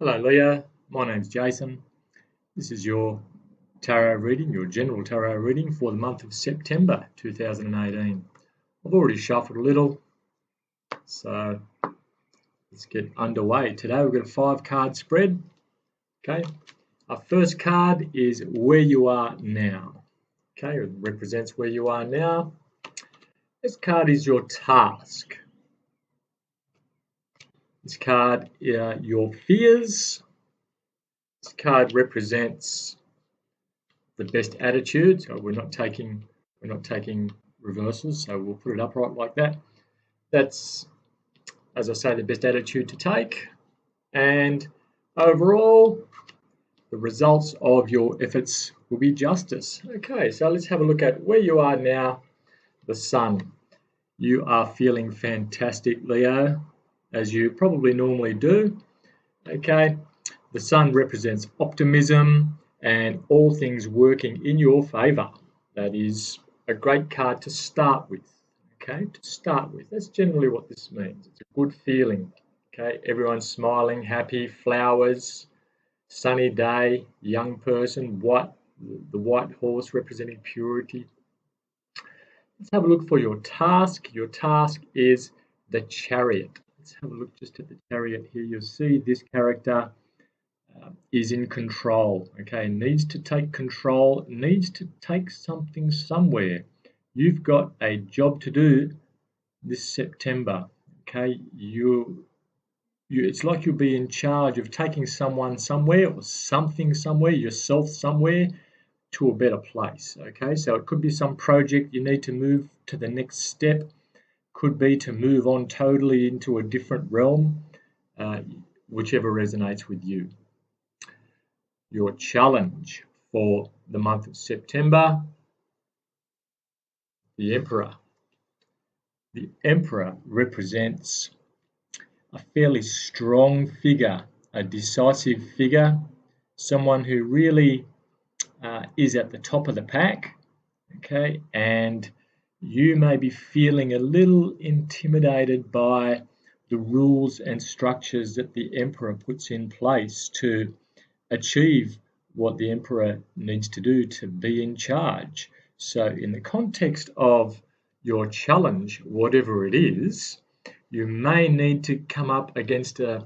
Hello, Leah. My name's Jason. This is your tarot reading, your general tarot reading for the month of September 2018. I've already shuffled a little, so let's get underway. Today we've got a 5-card spread. Okay, our first card is where you are now. Okay, it represents where you are now. This card is your task. This card, your fears. This card represents the best attitude. So we're not taking reversals, so we'll put it upright like that. That's, as I say, the best attitude to take. And overall, the results of your efforts will be justice. Okay, so let's have a look at where you are now. The Sun. You are feeling fantastic, Leo, as you probably normally do. Okay, the Sun represents optimism and all things working in your favour. That is a great card to start with. Okay, to start with. That's generally what this means. It's a good feeling. Okay, everyone's smiling, happy, flowers, sunny day, young person, the white horse representing purity. Let's have a look for your task. Your task is the Chariot. Let's have a look just at the Chariot here. You'll see this character is in control, okay, needs to take control, needs to take something somewhere. You've got a job to do this September, okay. It's like you'll be in charge of taking someone somewhere or something somewhere, yourself somewhere, to a better place, okay. So it could be some project you need to move to the next step, could be to move on totally into a different realm, whichever resonates with you. Your challenge for the month of September, the Emperor. The Emperor represents a fairly strong figure, a decisive figure, someone who really is at the top of the pack, okay, and you may be feeling a little intimidated by the rules and structures that the Emperor puts in place to achieve what the Emperor needs to do to be in charge. So in the context of your challenge, whatever it is, you may need to come up against a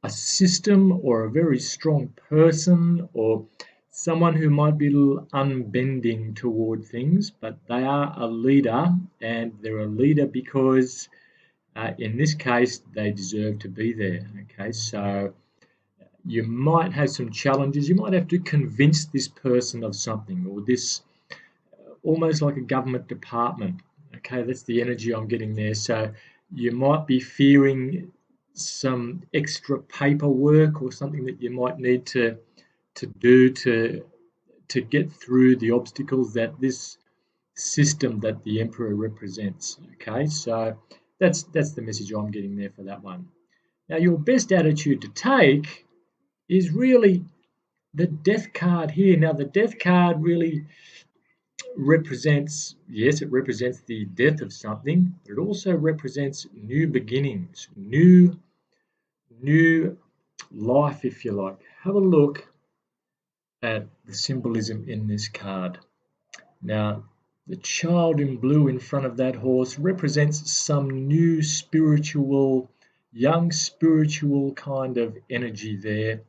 system or a very strong person or someone who might be a little unbending toward things, but they are a leader, and they're a leader because in this case they deserve to be there. Okay, so you might have some challenges. You might have to convince this person of something, or this almost like a government department. Okay, that's the energy I'm getting there. So you might be fearing some extra paperwork or something that you might need to do to get through the obstacles that this system that the Emperor represents. Okay, so that's the message I'm getting there for that one. Now, your best attitude to take is really the Death card here. Now, the Death card really represents, yes, it represents the death of something, but it also represents new beginnings, new life, if you like. Have a look at the symbolism in this card. Now, the child in blue in front of that horse represents some new spiritual, young spiritual kind of energy there.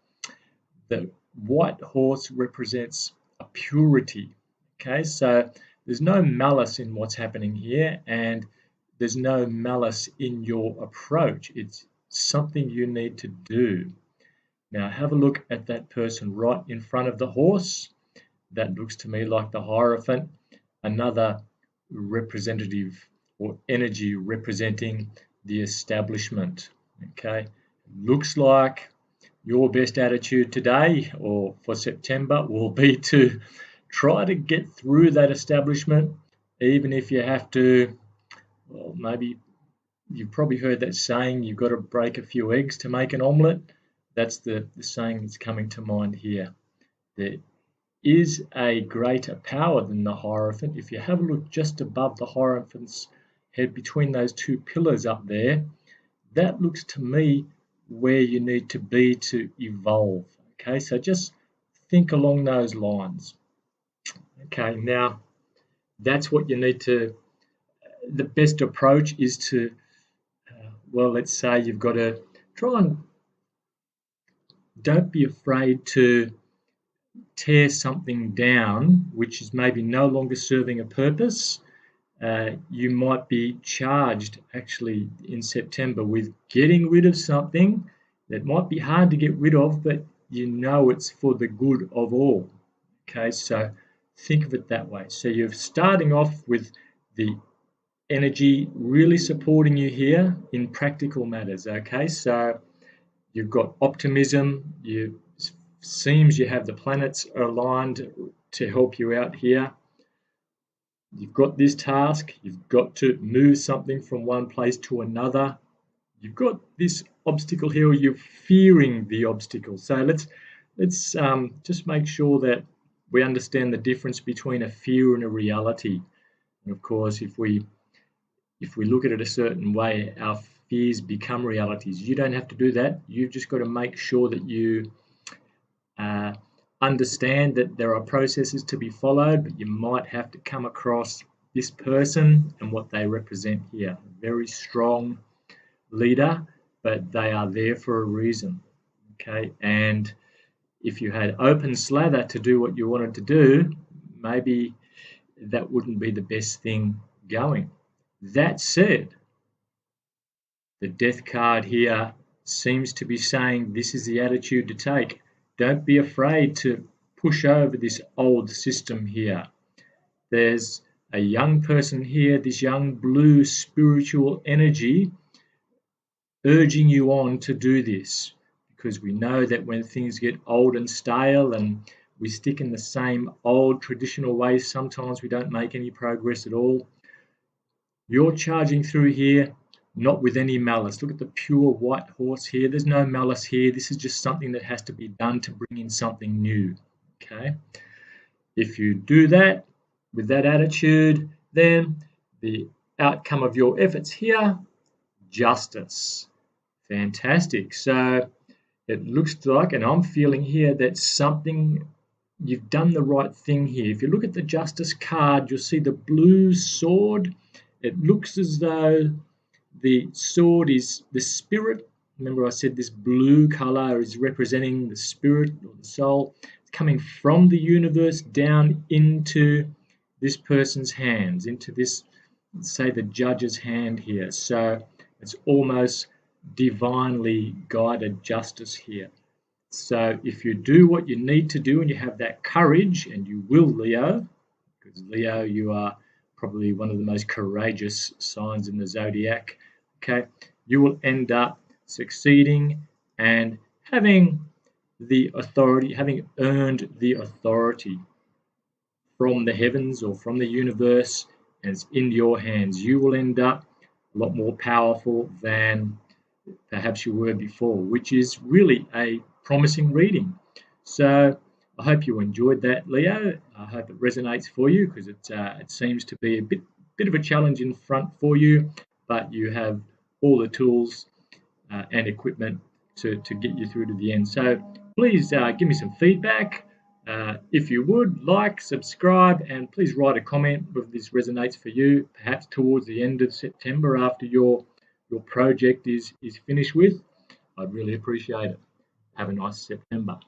The white horse represents a purity. Okay, so there's no malice in what's happening here, and there's no malice in your approach. It's something you need to do. Now have a look at that person right in front of the horse. That looks to me like the Hierophant, another representative or energy representing the establishment. Okay, looks like your best attitude today or for September will be to try to get through that establishment, even if you have to, well, maybe you've probably heard that saying, you've got to break a few eggs to make an omelette. That's the saying that's coming to mind here. There is a greater power than the Hierophant. If you have a look just above the Hierophant's head, between those two pillars up there, that looks to me where you need to be to evolve. Okay, so just think along those lines. Okay, now that's what you need to, the best approach is to, well, let's say you've got to try and don't be afraid to tear something down which is maybe no longer serving a purpose. You might be charged actually in September with getting rid of something that might be hard to get rid of, but you know it's for the good of all. Okay, so think of it that way. So you're starting off with the energy really supporting you here in practical matters. Okay, so you've got optimism, seems you have the planets aligned to help you out here. You've got this task, you've got to move something from one place to another. You've got this obstacle here, you're fearing the obstacle. So let's just make sure that we understand the difference between a fear and a reality. And of course, if we look at it a certain way, our fears become realities. You don't have to do that. You've just got to make sure that you understand that there are processes to be followed, but you might have to come across this person and what they represent here. A very strong leader, but they are there for a reason. Okay, and if you had open slather to do what you wanted to do, maybe that wouldn't be the best thing going. That said, the death card here seems to be saying this is the attitude to take. Don't be afraid to push over this old system here. There's a young person here, this young blue spiritual energy urging you on to do this, because we know that when things get old and stale and we stick in the same old traditional ways, sometimes we don't make any progress at all. You're charging through here, not with any malice. Look at the pure white horse here. There's no malice here. This is just something that has to be done to bring in something new. Okay. If you do that with that attitude, then the outcome of your efforts here, justice. Fantastic. So it looks like, and I'm feeling here, that something, you've done the right thing here. If you look at the justice card, you'll see the blue sword. It looks as though the sword is the spirit. Remember I said this blue color is representing the spirit or the soul. It's coming from the universe down into this person's hands, into this, say, the judge's hand here. So it's almost divinely guided justice here. So if you do what you need to do and you have that courage, and you will, Leo, because Leo, you are probably one of the most courageous signs in the zodiac, okay, you will end up succeeding and having the authority, having earned the authority from the heavens or from the universe, and it's in your hands. You will end up a lot more powerful than perhaps you were before, which is really a promising reading. So I hope you enjoyed that, Leo. I hope it resonates for you, because it seems to be a bit of a challenge in front for you, but you have all the tools and equipment to get you through to the end. So please give me some feedback. If you would, like, subscribe, and please write a comment if this resonates for you, perhaps towards the end of September after your project is finished with. I'd really appreciate it. Have a nice September.